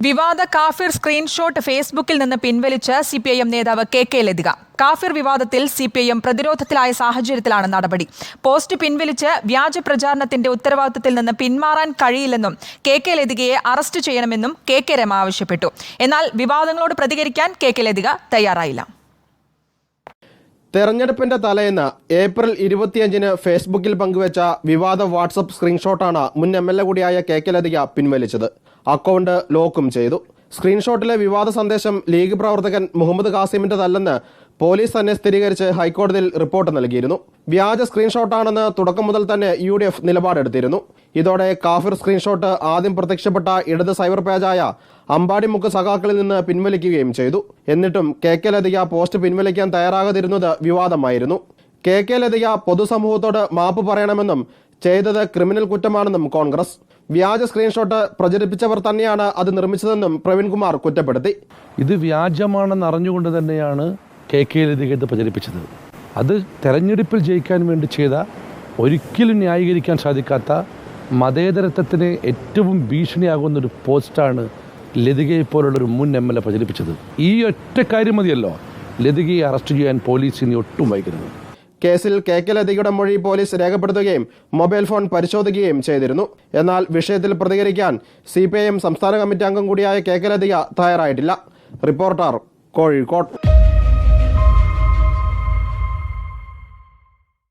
വിവാദ കാഫിർ സ്ക്രീൻഷോട്ട് ഫേസ്ബുക്കിൽ നിന്ന് പിൻവലിച്ച് സിപിഐഎം നേതാവ് കെ ലതിക. കാഫിർ വിവാദത്തിൽ സിപിഐഎം പ്രതിരോധത്തിലായ സാഹചര്യത്തിലാണ് നടപടി. പോസ്റ്റ് പിൻവലിച്ച് വ്യാജ പ്രചാരണത്തിന്റെ ഉത്തരവാദിത്തത്തിൽ നിന്ന് പിന്മാറാൻ കഴിയില്ലെന്നും കെ ലതികയെ അറസ്റ്റ് ചെയ്യണമെന്നും കെ രമ ആവശ്യപ്പെട്ടു. എന്നാൽ വിവാദങ്ങളോട് പ്രതികരിക്കാൻ കെ ലതിക തയ്യാറായില്ല. തെരഞ്ഞെടുപ്പിന്റെ തലേന്ന് ഏപ്രിൽ 25-ന് ഫേസ്ബുക്കിൽ പങ്കുവച്ച വിവാദ വാട്സപ്പ് സ്ക്രീൻഷോട്ടാണ് മുൻ MLA കൂടിയായ കെ ലതിക പിൻവലിച്ചത്. അക്കൗണ്ട് ലോക്കും ചെയ്തു. സ്ക്രീൻഷോട്ടിലെ വിവാദ സന്ദേശം ലീഗ് പ്രവർത്തകൻ മുഹമ്മദ് ഖാസിമിന്റെതല്ലെന്ന് പോലീസ് തന്നെ സ്ഥിരീകരിച്ച് ഹൈക്കോടതിയിൽ റിപ്പോർട്ട് നൽകിയിരുന്നു. വ്യാജ സ്ക്രീൻഷോട്ടാണെന്ന് തുടക്കം മുതൽ തന്നെ UDF നിലപാടെടുത്തിരുന്നു. ഇതോടെ കാഫിർ സ്ക്രീൻഷോട്ട് ആദ്യം പ്രത്യക്ഷപ്പെട്ട ഇടത് സൈബർ പേജായ അമ്പാടിമുക്ക് സഖാക്കളിൽ നിന്ന് പിൻവലിക്കുകയും ചെയ്തു. എന്നിട്ടും കെ ലതിക പോസ്റ്റ് പിൻവലിക്കാൻ തയ്യാറാകാതിരുന്നത് വിവാദമായിരുന്നു. കെ ലതിക പൊതുസമൂഹത്തോട് മാപ്പ് പറയണമെന്നും ചെയ്തത് ക്രിമിനൽ കുറ്റമാണെന്നും കോൺഗ്രസ്. വ്യാജ സ്ക്രീൻഷോട്ട് പ്രചരിപ്പിച്ചവർ തന്നെയാണ് അത് നിർമ്മിച്ചതെന്നും പ്രവീൺകുമാർ കുറ്റപ്പെടുത്തി. ഇത് വ്യാജമാണെന്ന് അറിഞ്ഞുകൊണ്ട് തന്നെയാണ് കെ ലതിക ഇത് പ്രചരിപ്പിച്ചത്. അത് തെരഞ്ഞെടുപ്പിൽ ജയിക്കാൻ വേണ്ടി ചെയ്ത, ഒരിക്കലും ന്യായീകരിക്കാൻ സാധിക്കാത്ത, മതേതരത്വത്തിന് ഏറ്റവും ഭീഷണിയാകുന്നൊരു പോസ്റ്റാണ് ലതികയെ പോലുള്ളൊരു മുൻ MLA പ്രചരിപ്പിച്ചത്. ഈ ഒറ്റ കാര്യം മതിയല്ലോ ലതികയെ അറസ്റ്റ് ചെയ്യാൻ പോലീസിന് ഒട്ടും വൈകരുത്. കേസിൽ കെ ലതികയുടെ മൊഴി പോലീസ് രേഖപ്പെടുത്തുകയും മൊബൈൽ ഫോൺ പരിശോധിക്കുകയും ചെയ്തിരുന്നു. എന്നാൽ വിഷയത്തിൽ പ്രതികരിക്കാൻ CPIM സംസ്ഥാന കമ്മിറ്റി അംഗം കൂടിയായ കെ ലതിക തയ്യാറായിട്ടില്ല. റിപ്പോർട്ടർ, കോഴിക്കോട്.